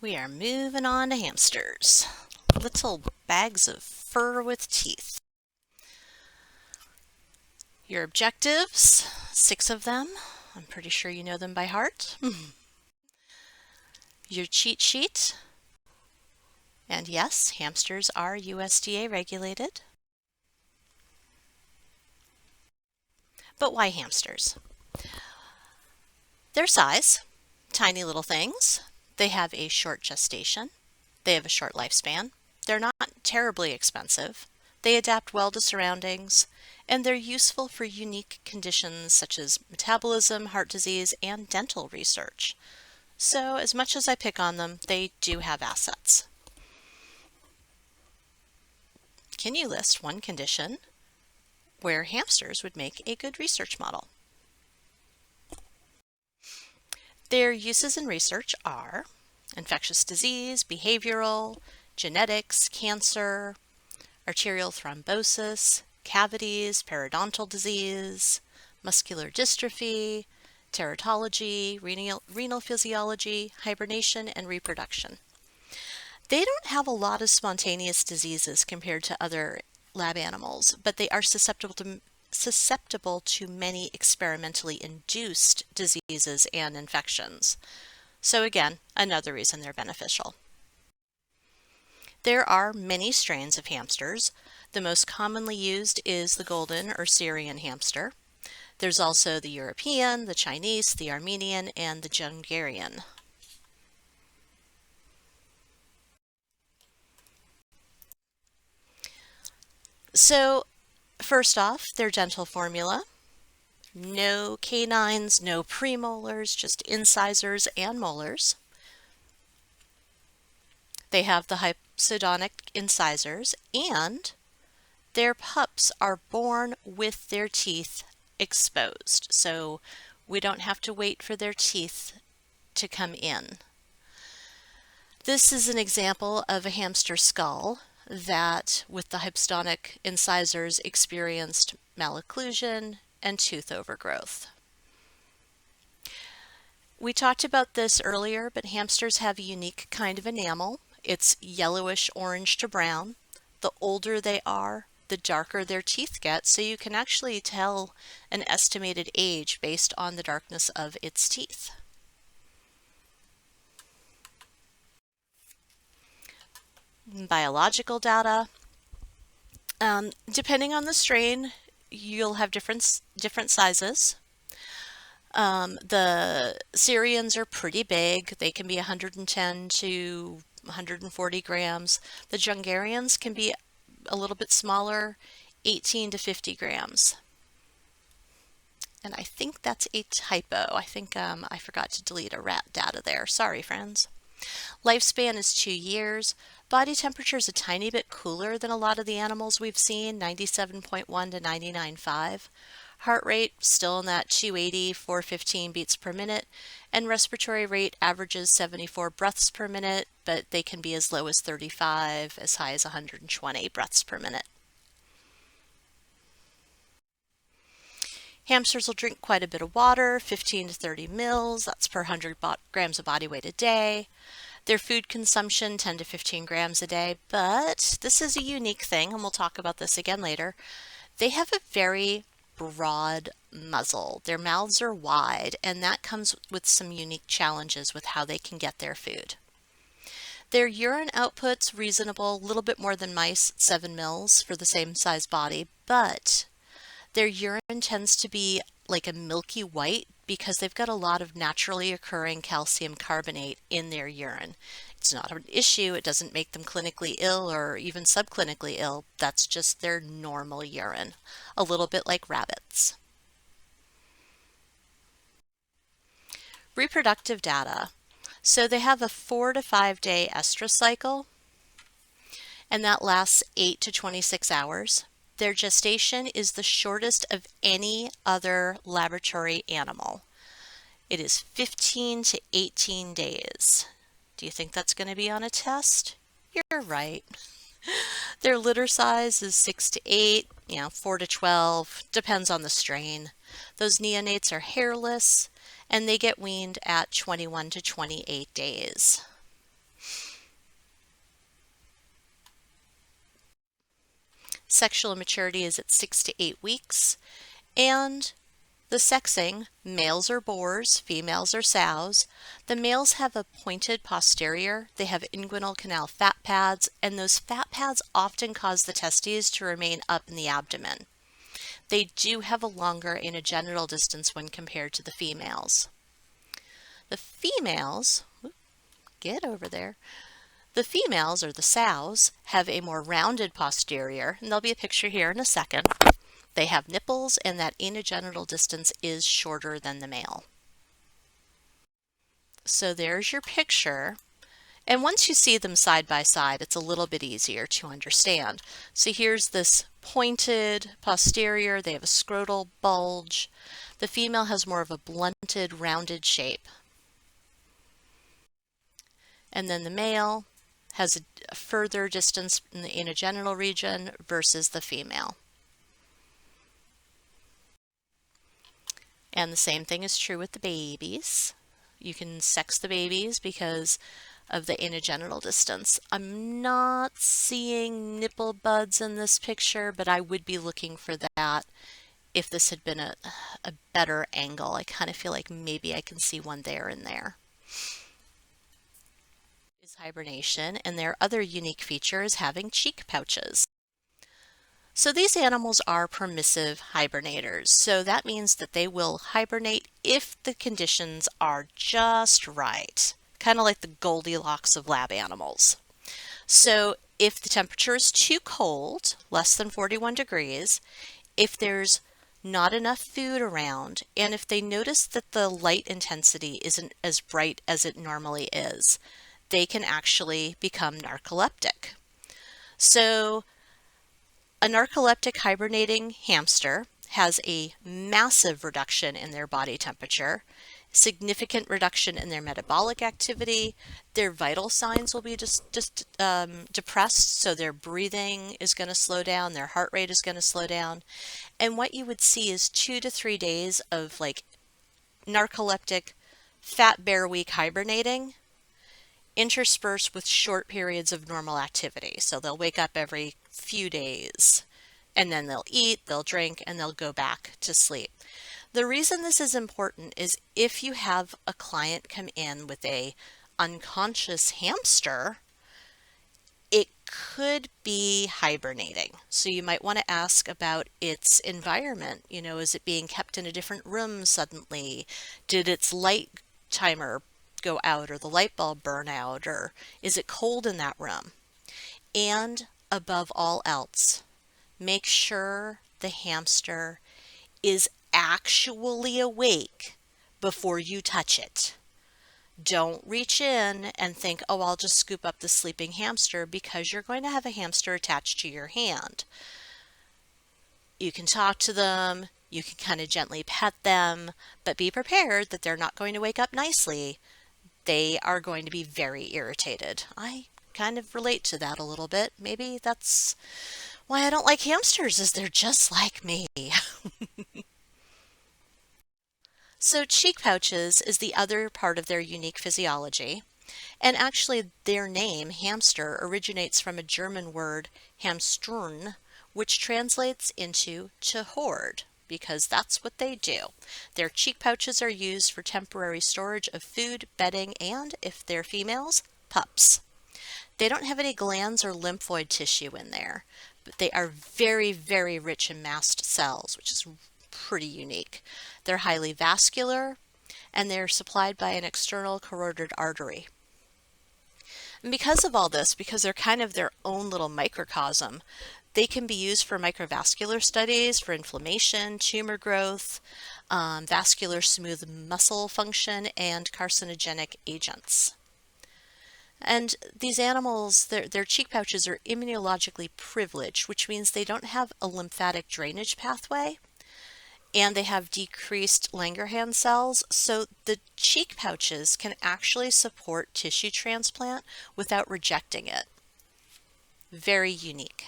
We are moving on to hamsters. Little bags of fur with teeth. Your objectives, 6 of them. I'm pretty sure you know them by heart. Your cheat sheet. And yes, hamsters are USDA regulated. But why hamsters? Their size, tiny little things. They have a short gestation. They have a short lifespan. They're not terribly expensive. They adapt well to surroundings, and they're useful for unique conditions such as metabolism, heart disease, and dental research. So as much as I pick on them, they do have assets. Can you list one condition where hamsters would make a good research model? Their uses in research are infectious disease, behavioral, genetics, cancer, arterial thrombosis, cavities, periodontal disease, muscular dystrophy, teratology, renal physiology, hibernation, and reproduction. They don't have a lot of spontaneous diseases compared to other lab animals, but they are susceptible to many experimentally induced diseases and infections. So again, another reason they're beneficial. There are many strains of hamsters. The most commonly used is the golden or Syrian hamster. There's also the European, the Chinese, the Armenian, and the Jungarian. So first off, their dental formula. No canines, no premolars, just incisors and molars. They have the hypsodontic incisors, and their pups are born with their teeth exposed. So we don't have to wait for their teeth to come in. This is an example of a hamster skull that, with the hypsodontic incisors, experienced malocclusion and tooth overgrowth. We talked about this earlier, but hamsters have a unique kind of enamel. It's yellowish orange to brown. The older they are, the darker their teeth get, so you can actually tell an estimated age based on the darkness of its teeth. Biological data. Depending on the strain, you'll have different sizes. The Syrians are pretty big. They can be 110 to 140 grams. The Jungarians can be a little bit smaller, 18 to 50 grams. And I think that's a typo. I think I forgot to delete a rat data there. Sorry, friends. Lifespan is 2 years. Body temperature is a tiny bit cooler than a lot of the animals we've seen, 97.1 to 99.5. Heart rate still in that 280, 415 beats per minute, and respiratory rate averages 74 breaths per minute, but they can be as low as 35, as high as 120 breaths per minute. Hamsters will drink quite a bit of water, 15 to 30 mils, that's per 100 grams of body weight a day. Their food consumption, 10 to 15 grams a day, but this is a unique thing, and we'll talk about this again later. They have a very broad muzzle. Their mouths are wide, and that comes with some unique challenges with how they can get their food. Their urine output's reasonable, a little bit more than mice, 7 mils for the same size body, but their urine tends to be like a milky white because they've got a lot of naturally occurring calcium carbonate in their urine. It's not an issue. It doesn't make them clinically ill or even subclinically ill. That's just their normal urine, a little bit like rabbits. Reproductive data. So they have a 4 to 5 day estrus cycle, and that lasts 8 to 26 hours. Their gestation is the shortest of any other laboratory animal. It is 15 to 18 days. Do you think that's going to be on a test? You're right. Their litter size is 6 to 8, 4 to 12, depends on the strain. Those neonates are hairless, and they get weaned at 21 to 28 days. Sexual maturity is at 6 to 8 weeks. And the sexing, males are boars, females are sows. The males have a pointed posterior, they have inguinal canal fat pads, and those fat pads often cause the testes to remain up in the abdomen. They do have a longer anogenital distance when compared to the females. The females, get over there. The females, or the sows, have a more rounded posterior, and there'll be a picture here in a second. They have nipples, and that anogenital distance is shorter than the male. So there's your picture. And once you see them side by side, it's a little bit easier to understand. So here's this pointed posterior. They have a scrotal bulge. The female has more of a blunted, rounded shape. And then the male has a further distance in the anogenital region versus the female. And the same thing is true with the babies. You can sex the babies because of the anogenital distance. I'm not seeing nipple buds in this picture, but I would be looking for that if this had been a better angle. I kind of feel like maybe I can see one there and there. Is hibernation, and their other unique feature is having cheek pouches. So these animals are permissive hibernators. So that means that they will hibernate if the conditions are just right. Kind of like the Goldilocks of lab animals. So if the temperature is too cold, less than 41 degrees, if there's not enough food around, and if they notice that the light intensity isn't as bright as it normally is, they can actually become narcoleptic. So a narcoleptic hibernating hamster has a massive reduction in their body temperature, significant reduction in their metabolic activity. Their vital signs will be depressed, so their breathing is going to slow down, their heart rate is going to slow down. And what you would see is 2 to 3 days of like narcoleptic fat bear week hibernating interspersed with short periods of normal activity. So they'll wake up every few days and then they'll eat, they'll drink, and they'll go back to sleep. The reason this is important is if you have a client come in with a unconscious hamster, it could be hibernating. So you might want to ask about its environment. You know, is it being kept in a different room suddenly? Did its light timer go out or the light bulb burn out, or is it cold in that room? And above all else, make sure the hamster is actually awake before you touch it. Don't reach in and think, oh, I'll just scoop up the sleeping hamster, because you're going to have a hamster attached to your hand. You can talk to them, you can kind of gently pet them, but be prepared that they're not going to wake up nicely. They are going to be very irritated. I kind of relate to that a little bit. Maybe that's why I don't like hamsters, is they're just like me. So cheek pouches is the other part of their unique physiology. And actually their name, hamster, originates from a German word, hamstern, which translates into to hoard, because that's what they do. Their cheek pouches are used for temporary storage of food, bedding, and, if they're females, pups. They don't have any glands or lymphoid tissue in there, but they are very, very rich in mast cells, which is pretty unique. They're highly vascular, and they're supplied by an external carotid artery. And because of all this, because they're kind of their own little microcosm, they can be used for microvascular studies, for inflammation, tumor growth, vascular smooth muscle function, and carcinogenic agents. And these animals, their cheek pouches are immunologically privileged, which means they don't have a lymphatic drainage pathway, and they have decreased Langerhans cells, so the cheek pouches can actually support tissue transplant without rejecting it. Very unique.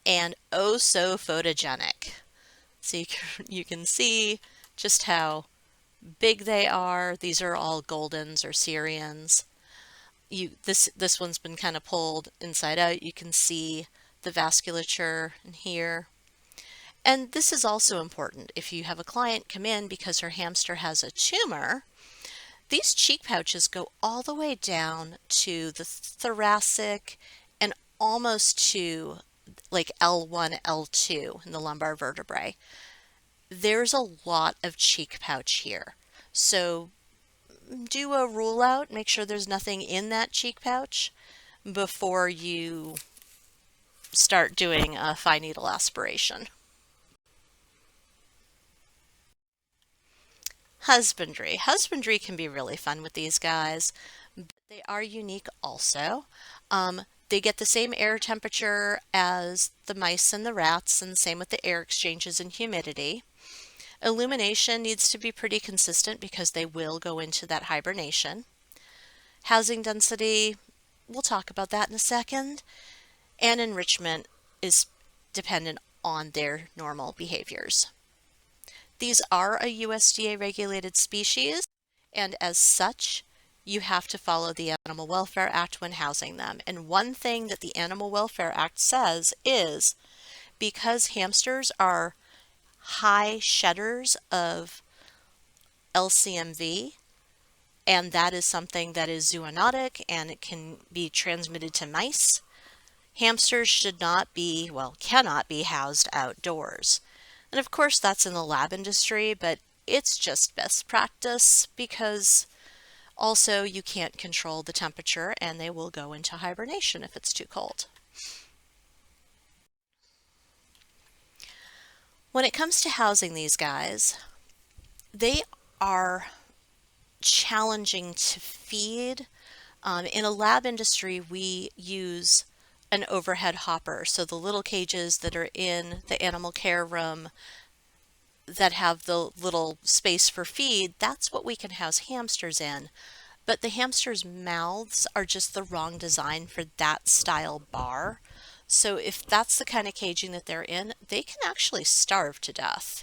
And oh so photogenic. So you can see just how big they are. These are all Goldens or Syrians. This one's been kind of pulled inside out. You can see the vasculature in here. And this is also important. If you have a client come in because her hamster has a tumor, these cheek pouches go all the way down to the thoracic and almost to like L1, L2 in the lumbar vertebrae. There's a lot of cheek pouch here. So do a rule out, make sure there's nothing in that cheek pouch before you start doing a fine needle aspiration. Husbandry. Husbandry can be really fun with these guys, but they are unique also. They get the same air temperature as the mice and the rats, and same with the air exchanges and humidity. Illumination needs to be pretty consistent because they will go into that hibernation. Housing density, we'll talk about that in a second. And enrichment is dependent on their normal behaviors. These are a USDA regulated species, and as such, you have to follow the Animal Welfare Act when housing them. And one thing that the Animal Welfare Act says is because hamsters are high shedders of LCMV, and that is something that is zoonotic and it can be transmitted to mice, hamsters should not be, well, cannot be housed outdoors. And of course, that's in the lab industry, but it's just best practice because also you can't control the temperature and they will go into hibernation if it's too cold. When it comes to housing these guys, they are challenging to feed. In a lab industry, we use an overhead hopper. So the little cages that are in the animal care room that have the little space for feed, that's what we can house hamsters in. But the hamsters' mouths are just the wrong design for that style bar. So if that's the kind of caging that they're in, they can actually starve to death.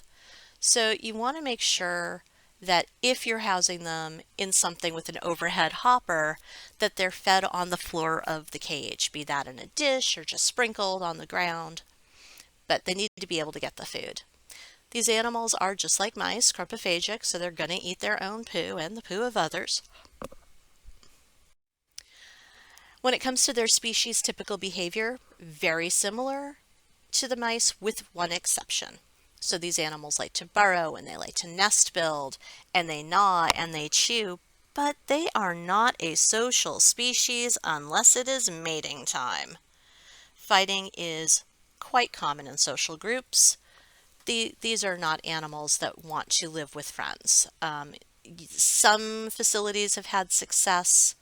So you want to make sure that if you're housing them in something with an overhead hopper, that they're fed on the floor of the cage, be that in a dish or just sprinkled on the ground, but they need to be able to get the food. These animals are just like mice, crypophagic, so they're going to eat their own poo and the poo of others. When it comes to their species typical behavior, very similar to the mice with one exception. So these animals like to burrow and they like to nest build and they gnaw and they chew, but they are not a social species unless it is mating time. Fighting is quite common in social groups. These are not animals that want to live with friends. Some facilities have had success,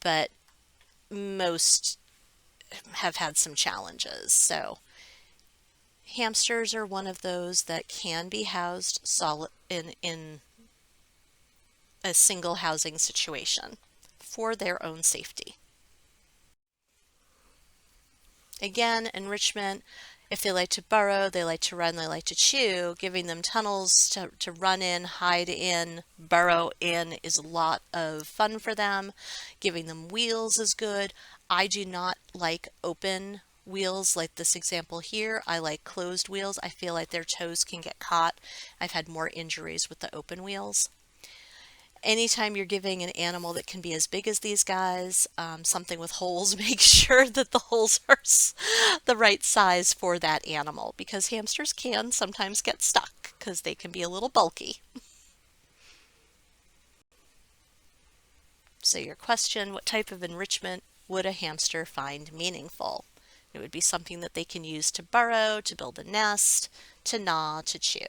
but most have had some challenges. So hamsters are one of those that can be housed solid in a single housing situation for their own safety. Again, enrichment, if they like to burrow, they like to run, they like to chew, giving them tunnels to run in, hide in, burrow in is a lot of fun for them. Giving them wheels is good. I do not like open wheels like this example here. I like closed wheels. I feel like their toes can get caught. I've had more injuries with the open wheels. Anytime you're giving an animal that can be as big as these guys, something with holes, make sure that the holes are the right size for that animal because hamsters can sometimes get stuck because they can be a little bulky. So your question, what type of enrichment would a hamster find meaningful? It would be something that they can use to burrow, to build a nest, to gnaw, to chew.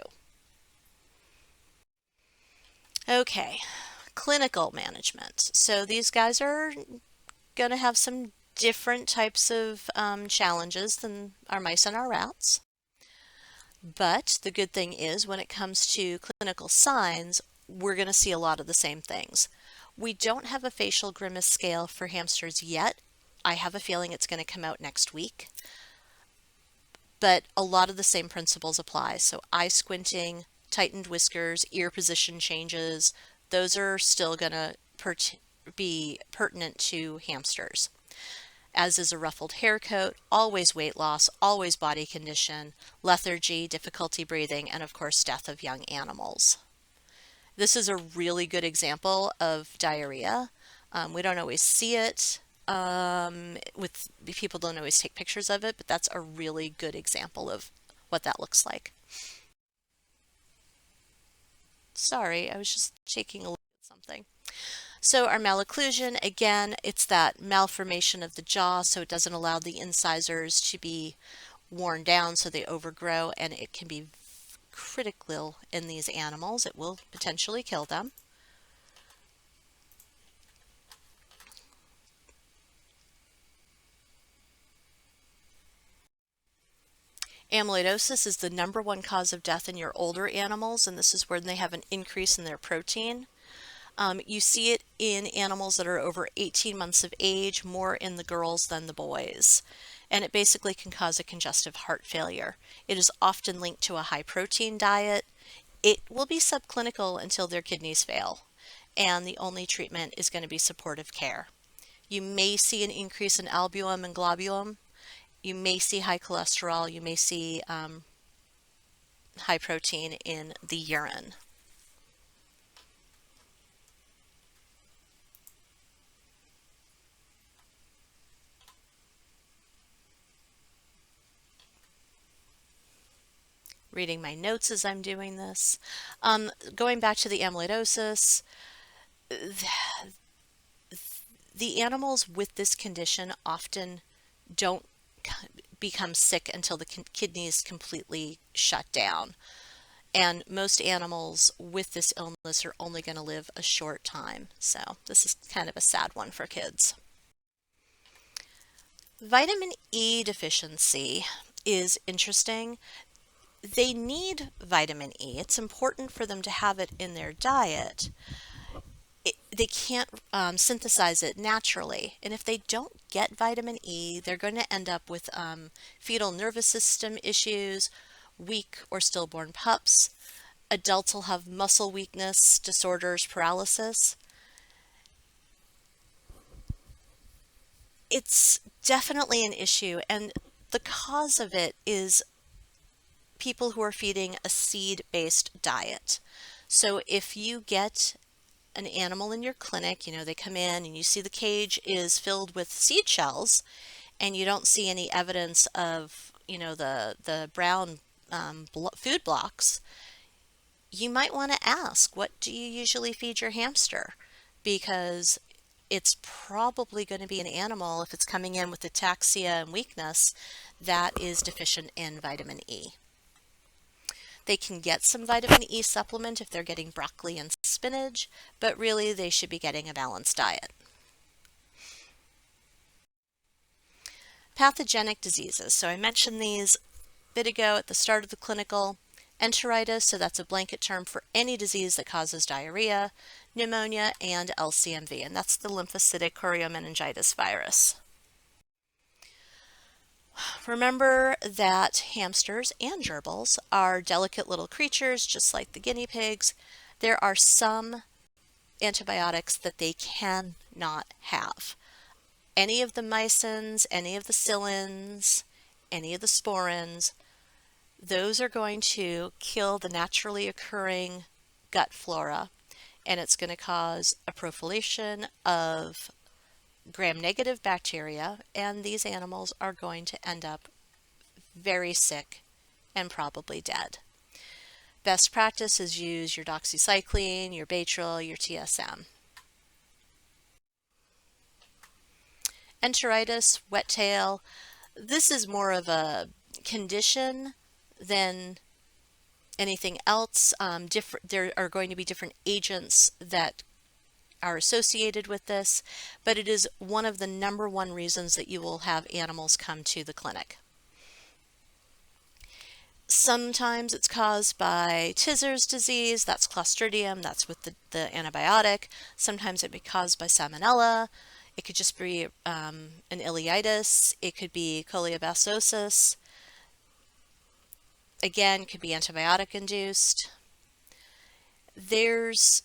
Okay, clinical management. So these guys are going to have some different types of challenges than our mice and our rats. But the good thing is when it comes to clinical signs, we're going to see a lot of the same things. We don't have a facial grimace scale for hamsters yet. I have a feeling it's going to come out next week. But a lot of the same principles apply. So eye squinting, tightened whiskers, ear position changes, those are still going to be pertinent to hamsters, as is a ruffled hair coat, always weight loss, always body condition, lethargy, difficulty breathing, and of course death of young animals. This is a really good example of diarrhea. We don't always see it. With people don't always take pictures of it, but that's a really good example of what that looks like. Sorry, I was just shaking a little at something. So our malocclusion, again, it's that malformation of the jaw, so it doesn't allow the incisors to be worn down so they overgrow, and it can be critical in these animals. It will potentially kill them. Amyloidosis is the #1 cause of death in your older animals, and this is when they have an increase in their protein. You see it in animals that are over 18 months of age, more in the girls than the boys. And it basically can cause a congestive heart failure. It is often linked to a high protein diet. It will be subclinical until their kidneys fail, and the only treatment is going to be supportive care. You may see an increase in albumin and globulin. You may see high cholesterol. You may see high protein in the urine. Reading my notes as I'm doing this. Going back to the amyloidosis, the animals with this condition often don't become sick until the kidneys completely shut down. And most animals with this illness are only going to live a short time. So this is kind of a sad one for kids. Vitamin E deficiency is interesting. They need vitamin E. It's important for them to have it in their diet. They can't synthesize it naturally. And if they don't get vitamin E, they're going to end up with fetal nervous system issues, weak or stillborn pups. Adults will have muscle weakness, disorders, paralysis. It's definitely an issue, and the cause of it is people who are feeding a seed-based diet. So if you get an animal in your clinic, they come in and you see the cage is filled with seed shells and you don't see any evidence of, the brown food blocks, you might want to ask, what do you usually feed your hamster? Because it's probably going to be an animal, if it's coming in with ataxia and weakness, that is deficient in vitamin E. They can get some vitamin E supplement if they're getting broccoli and spinach, but really they should be getting a balanced diet. Pathogenic diseases. So I mentioned these a bit ago at the start of the clinical. Enteritis, so that's a blanket term for any disease that causes diarrhea, pneumonia, and LCMV, and that's the lymphocytic choriomeningitis virus. Remember that hamsters and gerbils are delicate little creatures, just like the guinea pigs. There are some antibiotics that they cannot have. Any of the mycins, any of the psyllins, any of the sporins, those are going to kill the naturally occurring gut flora, and it's going to cause a proliferation of gram-negative bacteria, and these animals are going to end up very sick and probably dead. Best practice is use your doxycycline, your Baytril, your TSM. Enteritis, wet tail, this is more of a condition than anything else. There are going to be different agents that are associated with this, but it is one of the #1 reasons that you will have animals come to the clinic. Sometimes it's caused by Tizer's disease, that's Clostridium, that's with the antibiotic. Sometimes it may be caused by Salmonella. It could just be an ileitis. It could be cholebassosis. Again, could be antibiotic induced. There's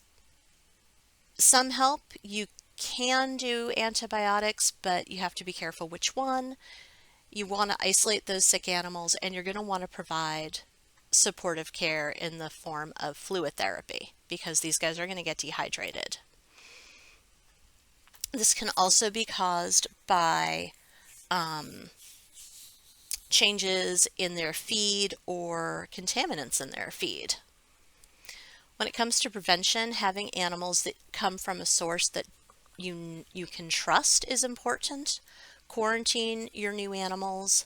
some help you can do antibiotics, but you have to be careful which one. You want to isolate those sick animals, and you're going to want to provide supportive care in the form of fluid therapy because these guys are going to get dehydrated. This can also be caused by changes in their feed or contaminants in their feed. When it comes to prevention, having animals that come from a source that you can trust is important. Quarantine your new animals.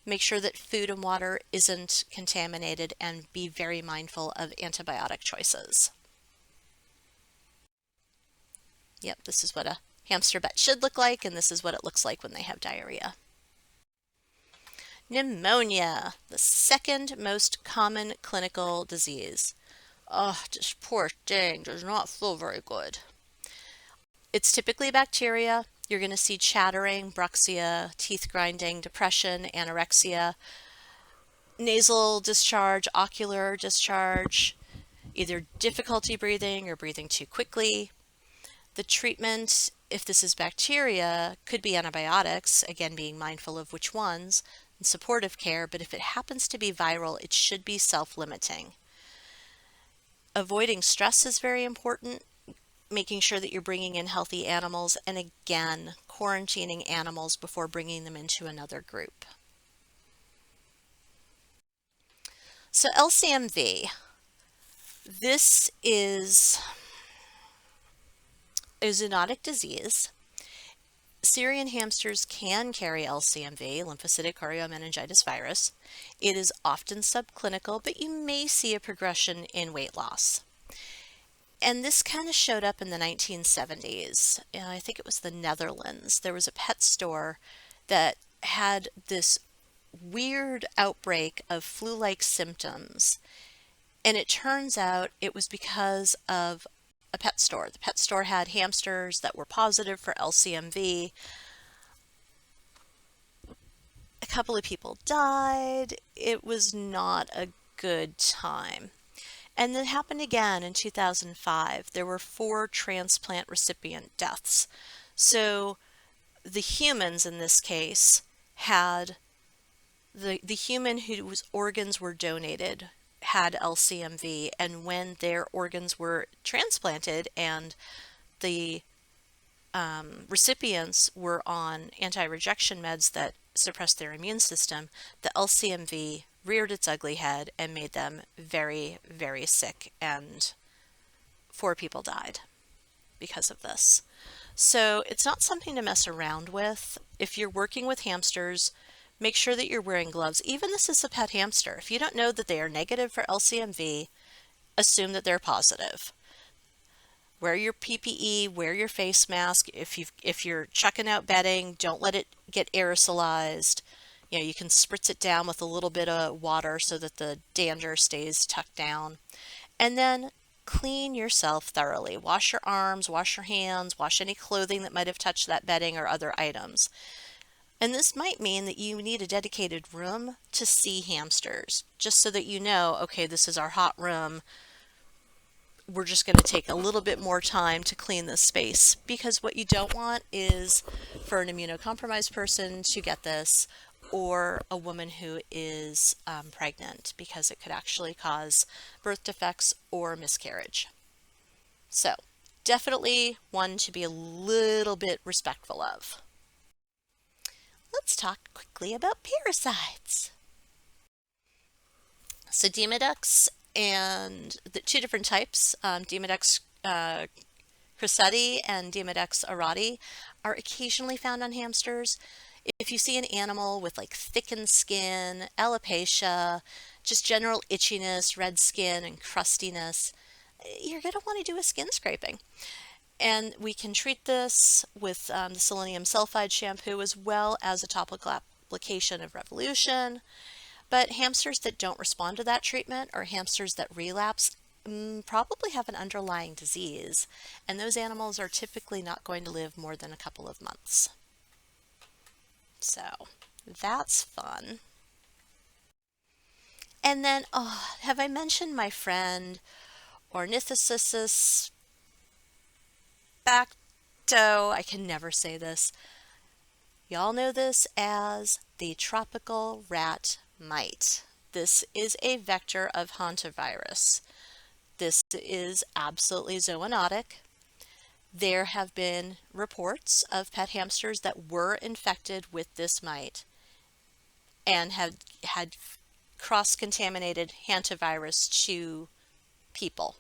Make sure that food and water isn't contaminated, and be very mindful of antibiotic choices. Yep, this is what a hamster vet should look like, and this is what it looks like when they have diarrhea. Pneumonia, the second most common clinical disease. Oh, this poor thing does not feel very good. It's typically bacteria. You're going to see chattering, bruxia, teeth grinding, depression, anorexia, nasal discharge, ocular discharge, either difficulty breathing or breathing too quickly. The treatment, if this is bacteria, could be antibiotics, again being mindful of which ones, and supportive care, but if it happens to be viral, it should be self-limiting. Avoiding stress is very important, making sure that you're bringing in healthy animals, and again, quarantining animals before bringing them into another group. So LCMV, this is a zoonotic disease. Syrian hamsters can carry LCMV, lymphocytic choriomeningitis virus. It is often subclinical, but you may see a progression in weight loss. And this kind of showed up in the 1970s. I think it was the Netherlands. There was a pet store that had this weird outbreak of flu-like symptoms. And it turns out it was because of a pet store. The pet store had hamsters that were positive for LCMV. A couple of people died. It was not a good time. And it happened again in 2005. There were 4 transplant recipient deaths. So the humans in this case had the human whose organs were donated had LCMV, and when their organs were transplanted and the recipients were on anti-rejection meds that suppressed their immune system, the LCMV reared its ugly head and made them very, very sick, and 4 people died because of this. So it's not something to mess around with. If you're working with hamsters, make sure that you're wearing gloves. Even this is a pet hamster. If you don't know that they are negative for LCMV, assume that they're positive. Wear your PPE, wear your face mask. If you're chucking out bedding, don't let it get aerosolized. You can spritz it down with a little bit of water so that the dander stays tucked down. And then clean yourself thoroughly. Wash your arms, wash your hands, wash any clothing that might have touched that bedding or other items. And this might mean that you need a dedicated room to see hamsters, just so that you know, okay, this is our hot room. We're just going to take a little bit more time to clean this space, because what you don't want is for an immunocompromised person to get this, or a woman who is pregnant, because it could actually cause birth defects or miscarriage. So definitely one to be a little bit respectful of. Let's talk quickly about parasites. So Demodex, and the 2 different types, Demodex cressidi and Demodex aurati, are occasionally found on hamsters. If you see an animal with like thickened skin, alopecia, just general itchiness, red skin, and crustiness, you're going to want to do a skin scraping. And we can treat this with the selenium sulfide shampoo, as well as a topical application of Revolution. But hamsters that don't respond to that treatment, or hamsters that relapse, probably have an underlying disease, and those animals are typically not going to live more than a couple of months. So that's fun. And then, have I mentioned my friend Ornithocissus Perfecto. I can never say this. Y'all know this as the tropical rat mite. This is a vector of hantavirus. This is absolutely zoonotic. There have been reports of pet hamsters that were infected with this mite and have had cross-contaminated hantavirus to people.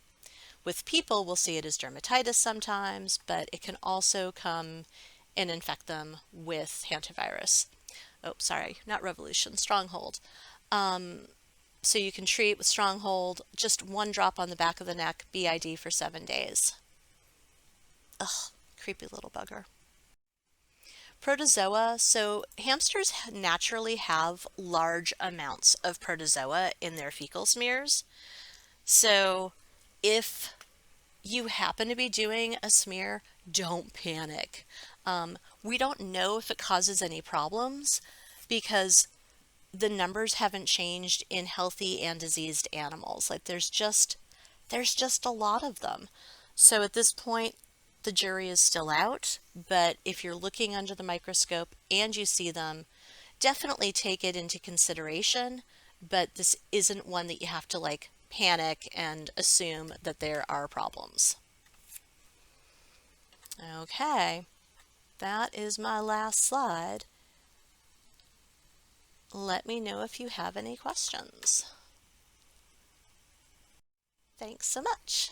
With people, we'll see it as dermatitis sometimes, but it can also come and infect them with hantavirus. Oh, sorry, not revolution, stronghold. So you can treat with stronghold, just 1 drop on the back of the neck, BID for 7 days. Ugh, creepy little bugger. Protozoa. So hamsters naturally have large amounts of protozoa in their fecal smears. So if you happen to be doing a smear, don't panic. We don't know if it causes any problems because the numbers haven't changed in healthy and diseased animals. Like there's just a lot of them. So at this point, the jury is still out, but if you're looking under the microscope and you see them, definitely take it into consideration, but this isn't one that you have to like panic and assume that there are problems. Okay, that is my last slide. Let me know if you have any questions. Thanks so much.